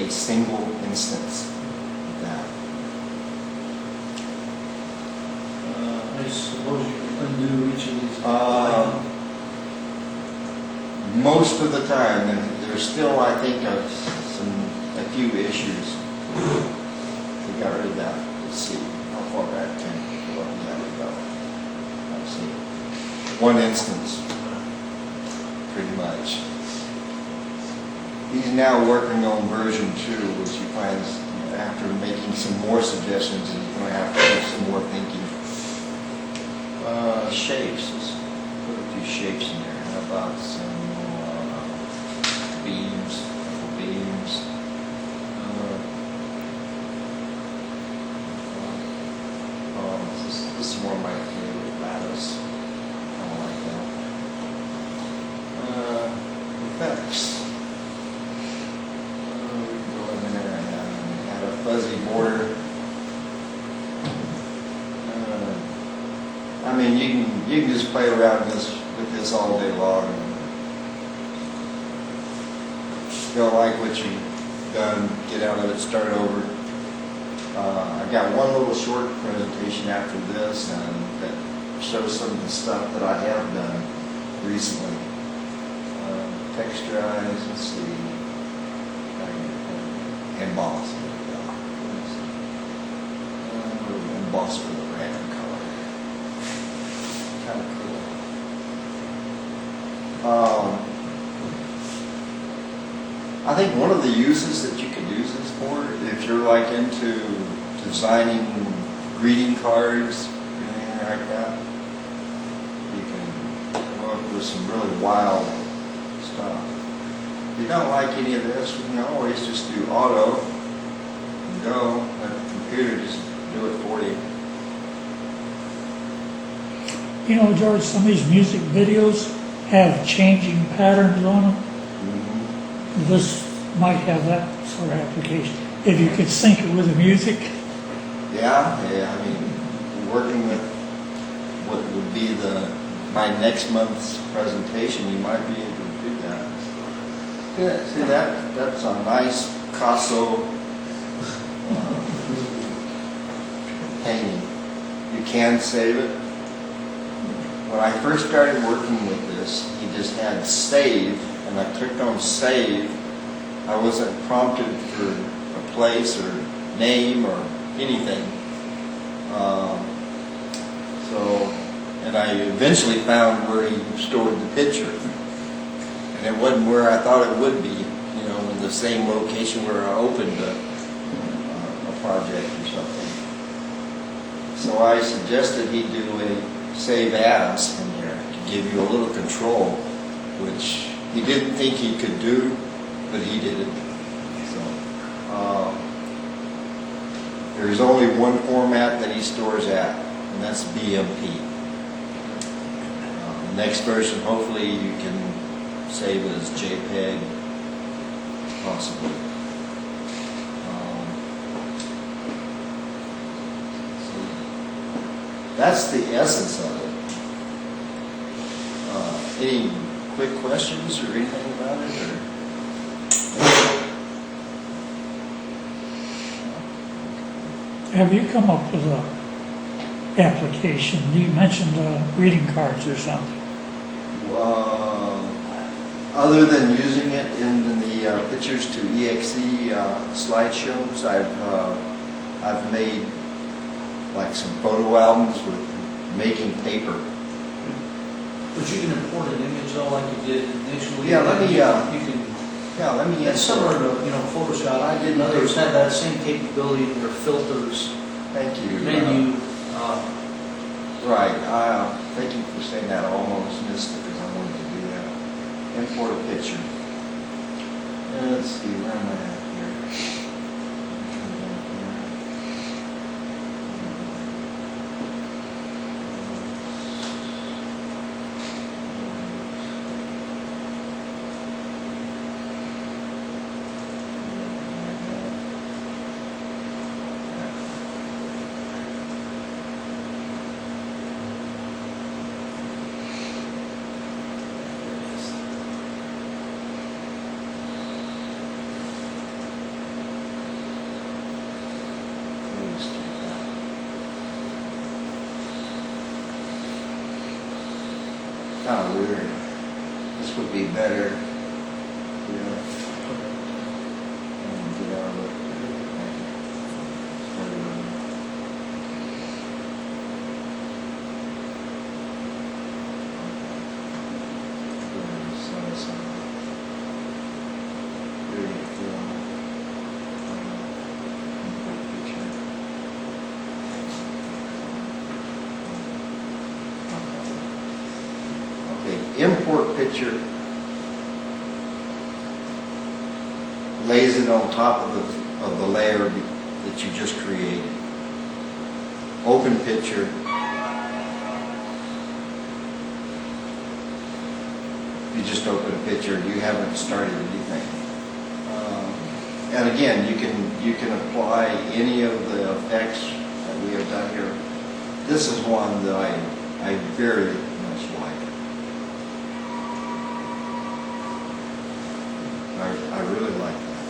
a single instance of that. I suppose you can undo each of these. Most of the time, and there's still, I think, a few issues. We got rid of that. Let's see, how far back can we go? There we go. Let's see. One instance, pretty much. He's now working on version 2, which he finds after making some more suggestions, he's going to have to do some more thinking. Shapes. Let's put a few shapes in there. How about some beams? Couple beams. This is more my favorite lattice. I don't like that. Effects. We can go in there and add a fuzzy border. I mean, you can just play around with this all day long. If you don't like what you've done, get out of it, start over. I got one little short presentation after this, and that shows some of the stuff that I have done recently. Texturize, let's see, emboss. Emboss with a random color. Kind of cool. I think one of the uses that you could use this for, if you're like into designing greeting cards, anything like that, you can come up with some really wild stuff. If you don't like any of this, you can always just do auto and go, let the computer just do it for you. You know, George, some of these music videos have changing patterns on them. This might have that sort of application. If you could sync it with the music. Yeah, I mean, working with what would be my next month's presentation, you might be able to do that. Yeah, see that's a nice Picasso painting. You can save it. When I first started working with this, he just had save, and I clicked on save. I wasn't prompted for a place or name or anything. And I eventually found where he stored the picture. And it wasn't where I thought it would be, you know, in the same location where I opened a project or something. So I suggested he do a save as in there to give you a little control, which he didn't think he could do, but he did it. So there's only one format that he stores at, and that's BMP. Next version, hopefully you can save it as JPEG, possibly. So that's the essence of it. Any quick questions or anything about it? Or? Have you come up with a application? You mentioned greeting cards or something. Other than using it in the Pictures to EXE slideshows, I've made like some photo albums with making paper. But you can import an image though, like you did initially. Yeah, let me. Let me. It's similar to Photoshop. I didn't know others had that same capability in their filters. Thank you. Menu. Right. Thank you for saying that. I almost missed it because I wanted to do that. Import a picture. Let's see, where am I at here? kind of weird. This would be better, and get our look. Import picture, lays it on top of the layer that you just created. Open picture, you just open a picture, you haven't started anything. And again, you can apply any of the effects that we have done here. This is one that I very much like. I really like that.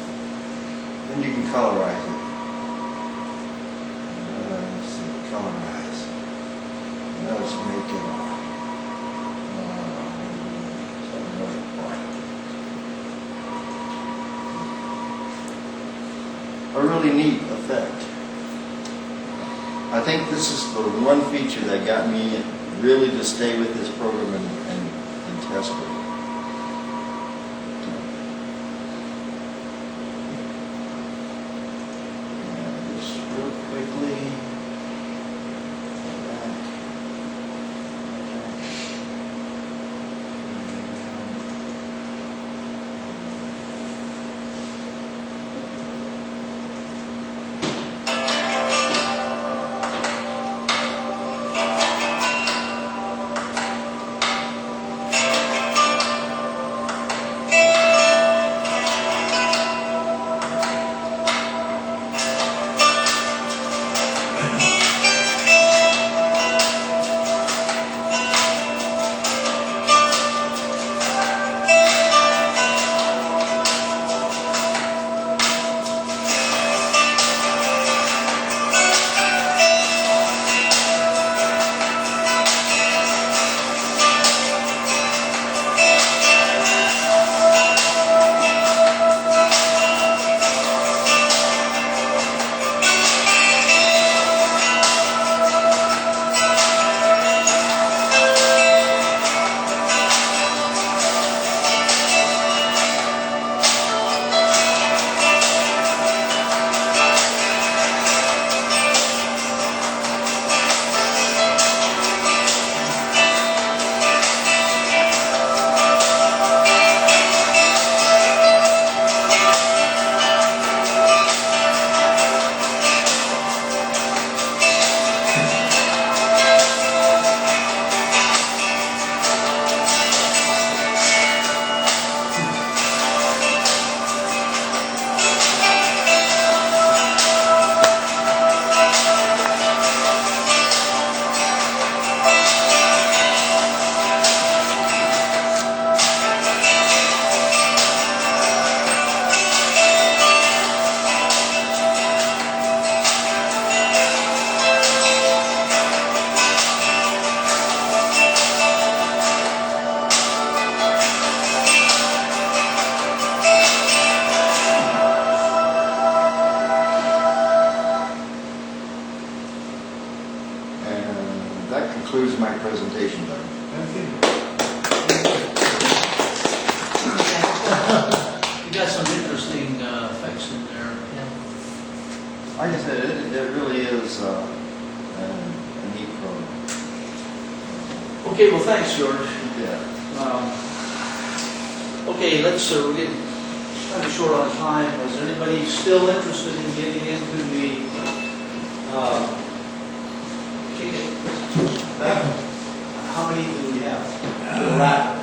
Then you can colorize it. Let's see, colorize. Let's make it something really bright. A really neat effect. I think this is the one feature that got me really to stay with this program and test it. That concludes my presentation, Doug. You got some interesting effects in there. Like I said, it really is a neat program. Okay, well, thanks, George. Yeah. Okay, we're getting kind of short on time. Is anybody still interested in getting into the ticket? How many do we have? Rapid.